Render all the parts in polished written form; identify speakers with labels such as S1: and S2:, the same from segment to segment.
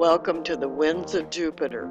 S1: Welcome to the winds of Jupiter.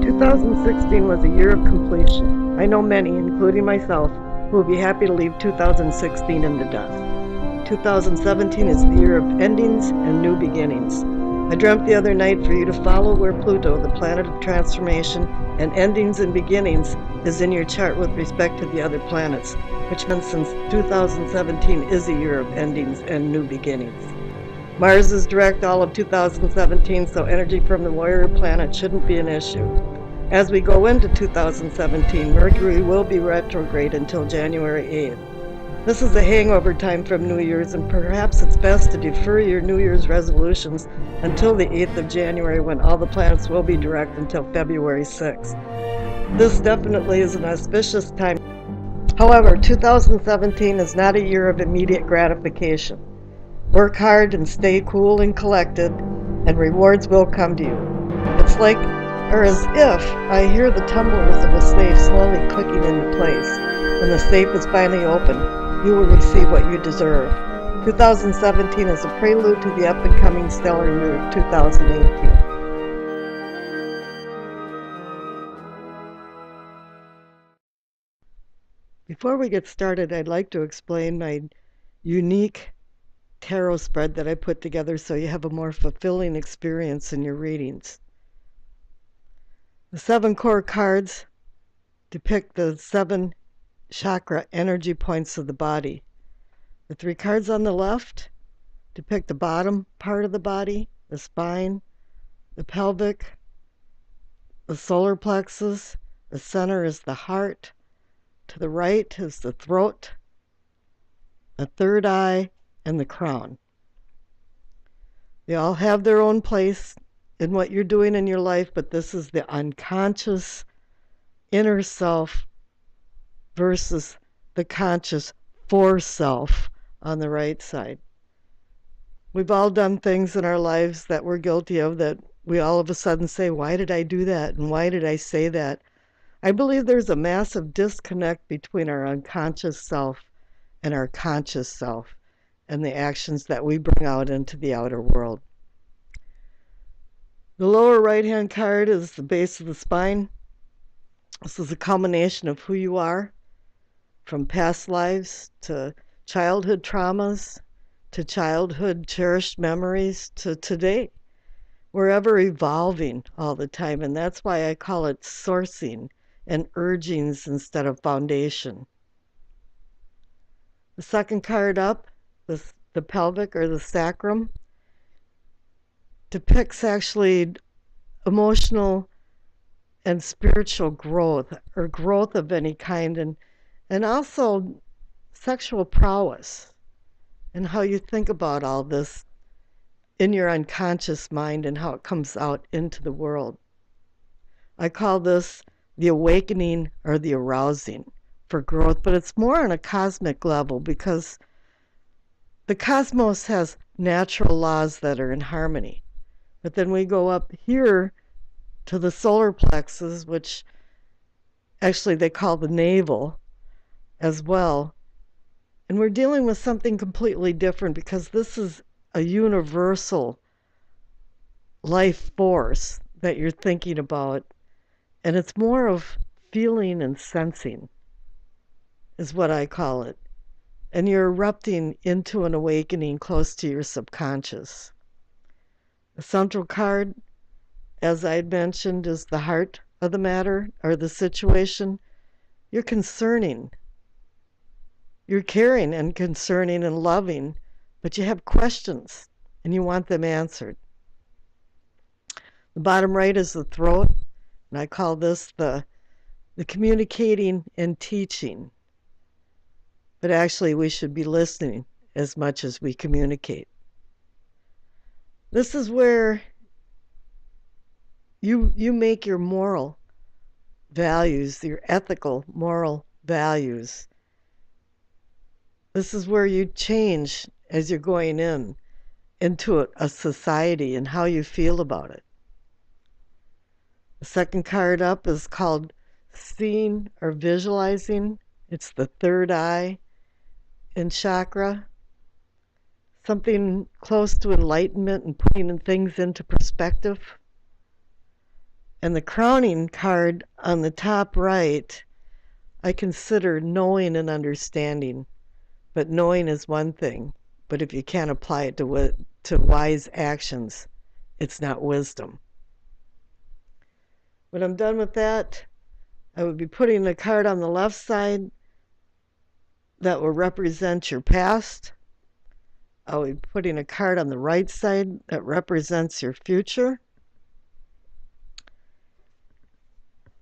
S2: Two 2016 was a year of completion. I know many, including myself, who will be happy to leave 2016 in the dust. 2017 is the year of endings and new beginnings. I dreamt the other night for you to follow where Pluto, the planet of transformation and endings and beginnings, is in your chart with respect to the other planets, which means since 2017 is a year of endings and new beginnings. Mars is direct all of 2017, so energy from the warrior planet shouldn't be an issue. As we go into 2017, Mercury will be retrograde until January 8th. This is a hangover time from New Year's, and perhaps it's best to defer your New Year's resolutions until the 8th of January, when all the planets will be direct until February 6th. This definitely is an auspicious time. However, 2017 is not a year of immediate gratification. Work hard and stay cool and collected, and rewards will come to you. It's like, or as if, I hear the tumblers of a safe slowly clicking into place. When the safe is finally open, you will receive what you deserve. 2017 is a prelude to the up-and-coming stellar year of 2018. Before we get started, I'd like to explain my unique tarot spread that I put together so you have a more fulfilling experience in your readings. The 7 core cards depict the 7 chakra energy points of the body. The 3 cards on the left depict the bottom part of the body, the spine, the pelvic, the solar plexus. The center is the heart. To the right is the throat, the third eye, and the crown. They all have their own place in what you're doing in your life, but this is the unconscious inner self versus the conscious for self on the right side. We've all done things in our lives that we're guilty of that we all of a sudden say, why did I do that? And why did I say that? I believe there's a massive disconnect between our unconscious self and our conscious self and the actions that we bring out into the outer world. The lower right-hand card is the base of the spine. This is a culmination of who you are, from past lives to childhood traumas, to childhood cherished memories, to today. We're ever evolving all the time, and that's why I call it sourcing and urgings instead of foundation. The second card up, the pelvic or the sacrum, depicts actually emotional and spiritual growth, or growth of any kind, and also sexual prowess, and how you think about all this in your unconscious mind and how it comes out into the world. I call this the awakening or the arousing for growth, but it's more on a cosmic level because the cosmos has natural laws that are in harmony. But then we go up here to the solar plexus, which actually they call the navel as well. And we're dealing with something completely different because this is a universal life force that you're thinking about. And it's more of feeling and sensing, is what I call it. And you're erupting into an awakening close to your subconscious. The central card, as I had mentioned, is the heart of the matter or the situation. You're concerning. You're caring and concerning and loving, but you have questions and you want them answered. The bottom right is the throat, and I call this the communicating and teaching. But actually, we should be listening as much as we communicate. This is where you make your moral values, your ethical, moral values. This is where you change as you're going into a society and how you feel about it. The second card up is called seeing or visualizing. It's the third eye in chakra. Something close to enlightenment and putting things into perspective. And the crowning card on the top right, I consider knowing and understanding. But knowing is one thing, but if you can't apply it to wise actions, it's not wisdom. When I'm done with that, I would be putting a card on the left side that will represent your past. I'll be putting a card on the right side that represents your future.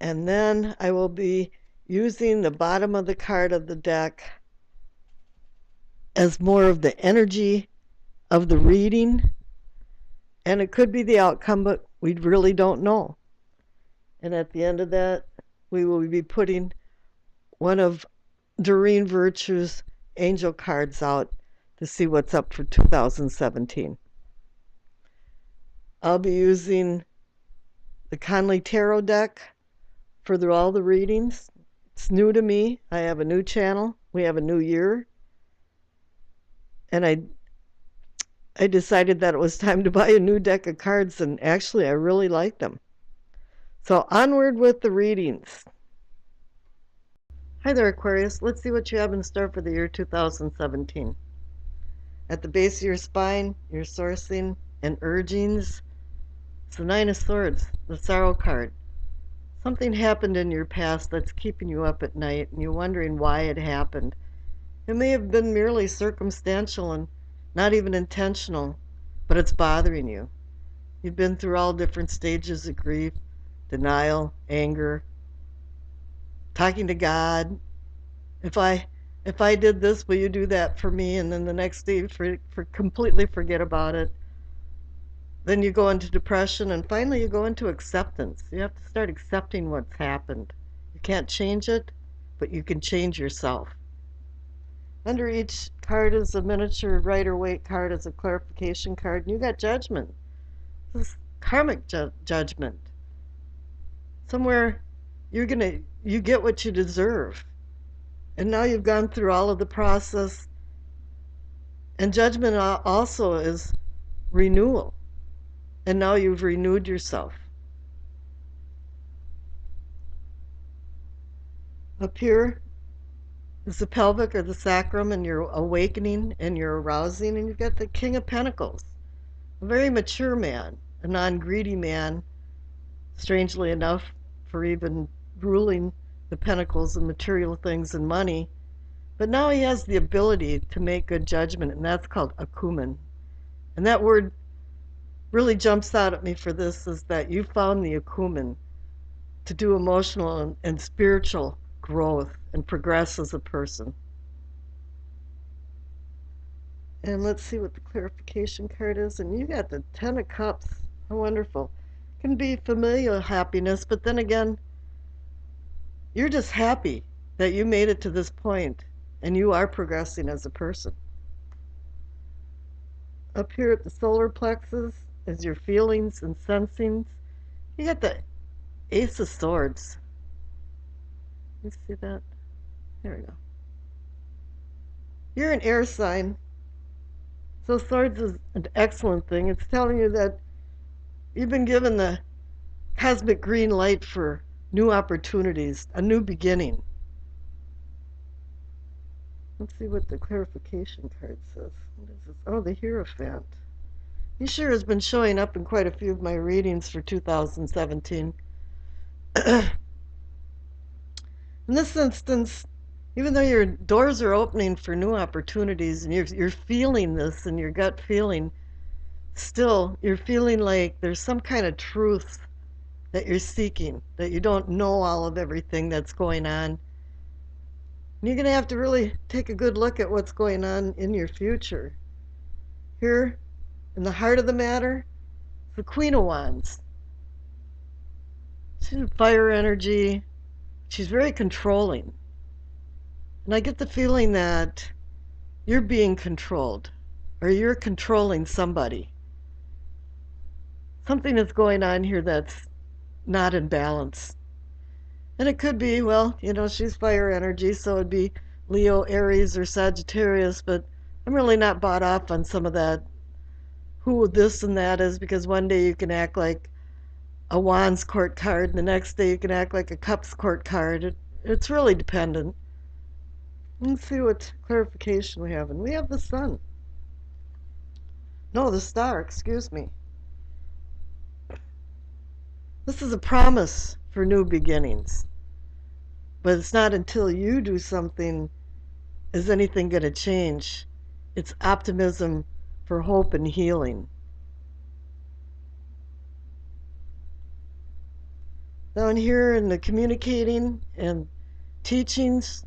S2: And then I will be using the bottom of the card of the deck as more of the energy of the reading. And it could be the outcome, but we really don't know. And at the end of that, we will be putting one of Doreen Virtue's angel cards out to see what's up for 2017. I'll be using the Conley Tarot deck for all the readings. It's new to me. I have a new channel. We have a new year. And I decided that it was time to buy a new deck of cards, and actually I really like them. So onward with the readings. Hi there, Aquarius. Let's see what you have in store for the year 2017. At the base of your spine, your sourcing and urgings, it's the Nine of Swords, the Sorrow card. Something happened in your past that's keeping you up at night, and you're wondering why it happened. It may have been merely circumstantial and not even intentional, but it's bothering you. You've been through all different stages of grief, denial, anger, talking to God. If I did this, will you do that for me? And then the next day for completely forget about it. Then you go into depression, and finally you go into acceptance. You have to start accepting what's happened. You can't change it, but you can change yourself. Under each card is a miniature Rider-Waite card, as a clarification card, and you got judgment. This is karmic judgment. Somewhere you get what you deserve. And now you've gone through all of the process. And judgment also is renewal. And now you've renewed yourself. Up here is the pelvic or the sacrum, and you're awakening and you're arousing, and you've got the King of Pentacles, a very mature man, a non-greedy man, strangely enough, for even ruling the pentacles and material things and money. But now he has the ability to make good judgment, and that's called acumen. And that word really jumps out at me for this, is that you found the acumen to do emotional and spiritual growth and progress as a person. And let's see what the clarification card is. And you got the Ten of Cups. How wonderful. It can be familial happiness, but then again, you're just happy that you made it to this point and you are progressing as a person. Up here at the solar plexus is your feelings and sensings. You got the Ace of Swords. You see that? There we go. You're an air sign. So swords is an excellent thing. It's telling you that you've been given the cosmic green light for new opportunities, a new beginning. Let's see what the clarification card says. What is this? Oh, the Hierophant. He sure has been showing up in quite a few of my readings for 2017. In this instance, even though your doors are opening for new opportunities and you're feeling this in your gut feeling, still you're feeling like there's some kind of truth that you're seeking, that you don't know all of everything that's going on. And you're going to have to really take a good look at what's going on in your future. Here, in the heart of the matter, the Queen of Wands. She's fire energy. She's very controlling. And I get the feeling that you're being controlled, or you're controlling somebody. Something is going on here that's not in balance. And it could be, well, she's fire energy, so it'd be Leo, Aries, or Sagittarius, but I'm really not bought off on some of that, who this and that is, because one day you can act like a Wands court card, and the next day you can act like a Cups court card. It's really dependent. Let's see what clarification we have. And we have the Sun. No, the Star, excuse me. This is a promise for new beginnings. But it's not until you do something is anything going to change. It's optimism for hope and healing. Down here in the communicating and teachings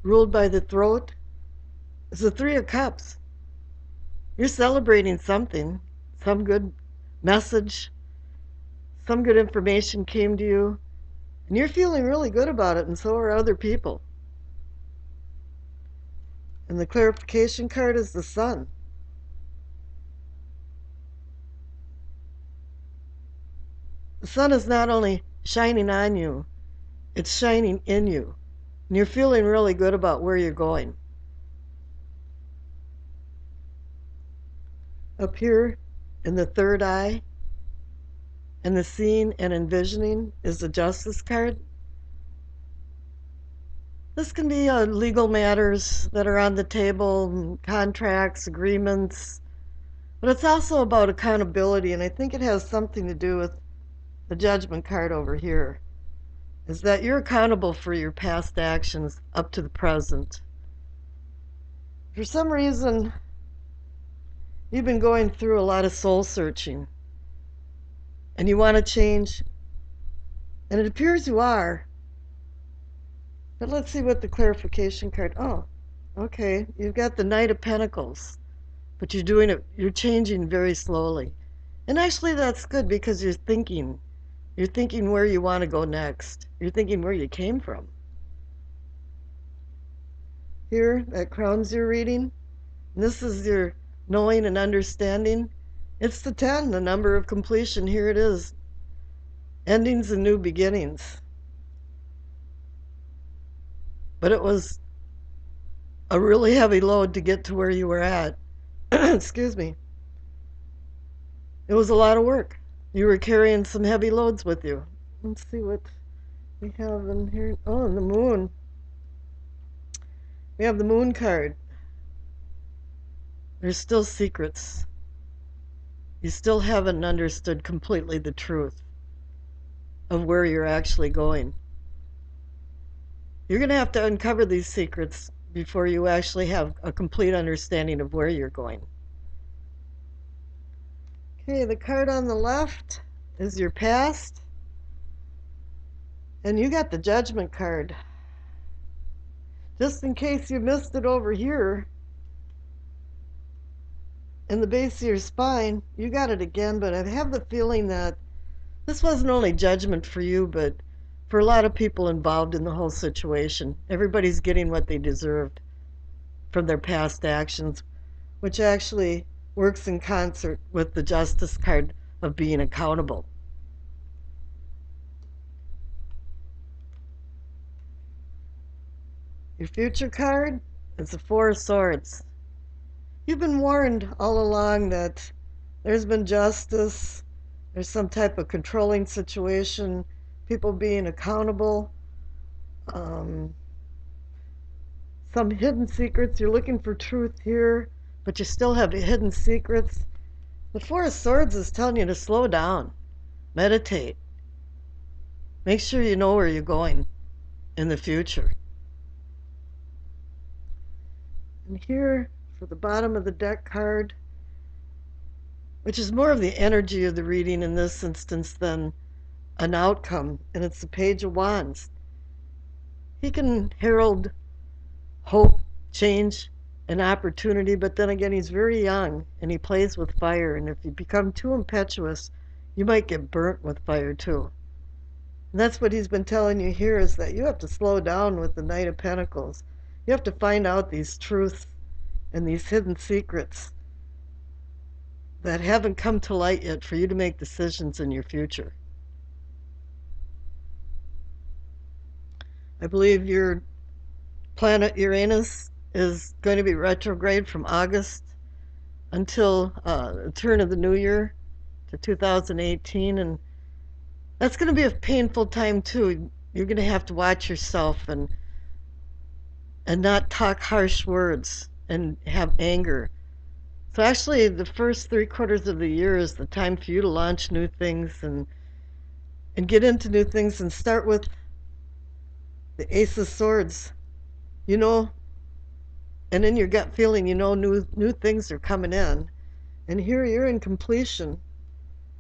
S2: ruled by the throat is the Three of Cups. You're celebrating something, some good message, some good information came to you, and you're feeling really good about it, and so are other people. And the clarification card is the Sun. The sun is not only shining on you, it's shining in you. And you're feeling really good about where you're going. Up here in the third eye, and the seeing and envisioning is the Justice card. This can be legal matters that are on the table, contracts, agreements, but it's also about accountability, and I think it has something to do with the Judgment card over here, is that you're accountable for your past actions up to the present. For some reason, you've been going through a lot of soul searching, and you want to change, and it appears you are. But let's see what the clarification card. Oh, okay. You've got the Knight of Pentacles, but you're changing very slowly. And actually that's good, because you're thinking where you want to go next. You're thinking where you came from. Here, that crowns your reading. And this is your knowing and understanding. It's the 10, the number of completion. Here it is. Endings and new beginnings. But it was a really heavy load to get to where you were at. Excuse me. It was a lot of work. You were carrying some heavy loads with you. Let's see what we have in here. Oh, and the Moon. We have the Moon card. There's still secrets. You still haven't understood completely the truth of where you're actually going. You're going to have to uncover these secrets before you actually have a complete understanding of where you're going. Okay, the card on the left is your past. And you got the Judgment card. Just in case you missed it over here, in the base of your spine, you got it again, but I have the feeling that this wasn't only judgment for you, but for a lot of people involved in the whole situation. Everybody's getting what they deserved from their past actions, which actually works in concert with the Justice card of being accountable. Your future card It's the Four of Swords. You've been warned all along that there's been justice, there's some type of controlling situation, people being accountable, um, some hidden secrets. You're looking for truth here, but you still have hidden secrets. The Four of Swords is telling you to slow down, meditate, make sure you know where you're going in the future. And here, for the bottom of the deck card, which is more of the energy of the reading in this instance than an outcome, and it's the Page of Wands. He can herald hope, change, and opportunity, but then again, he's very young and he plays with fire, and if you become too impetuous, you might get burnt with fire too. And that's what he's been telling you here, is that you have to slow down with the Knight of Pentacles. You have to find out these truths and these hidden secrets that haven't come to light yet for you to make decisions in your future. I believe your planet Uranus is going to be retrograde from August until the turn of the new year to 2018, and that's going to be a painful time too. You're going to have to watch yourself and not talk harsh words and have anger. So actually, the first 3/4 of the year is the time for you to launch new things and get into new things, and start with the Ace of Swords. You know, and in your gut feeling, you know new things are coming in. And here you're in completion,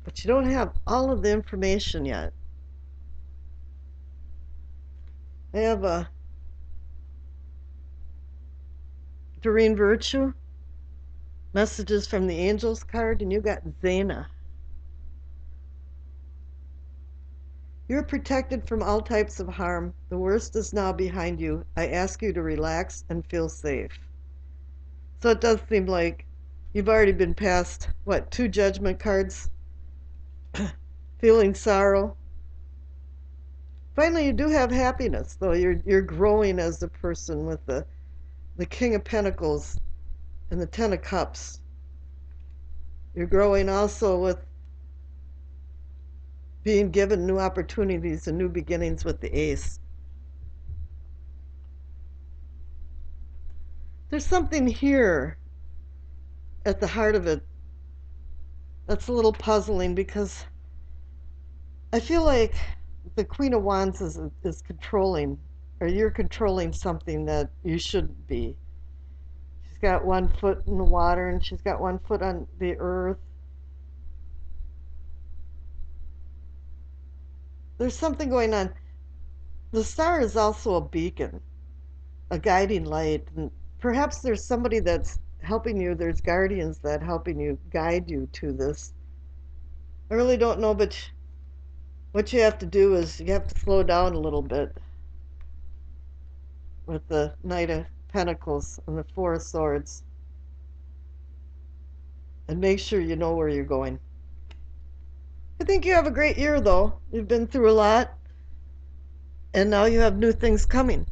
S2: but you don't have all of the information yet. I have a Doreen Virtue, Messages from the Angels card, and you got Zena. You're protected from all types of harm. The worst is now behind you. I ask you to relax and feel safe. So it does seem like you've already been past, 2 judgment cards? Feeling sorrow. Finally, you do have happiness, though. You're growing as a person with the King of Pentacles and the Ten of Cups. You're growing also with being given new opportunities and new beginnings with the Ace. There's something here at the heart of it that's a little puzzling, because I feel like the Queen of Wands is controlling, or you're controlling something that you shouldn't be. She's got one foot in the water and she's got one foot on the earth. There's something going on. The star is also a beacon, a guiding light, and perhaps there's somebody that's helping you. There's guardians that helping you, guide you to this. I really don't know, but what you have to do is you have to slow down a little bit with the Knight of Pentacles and the Four of Swords, and make sure you know where you're going. I think you have a great year, though. You've been through a lot, and now you have new things coming.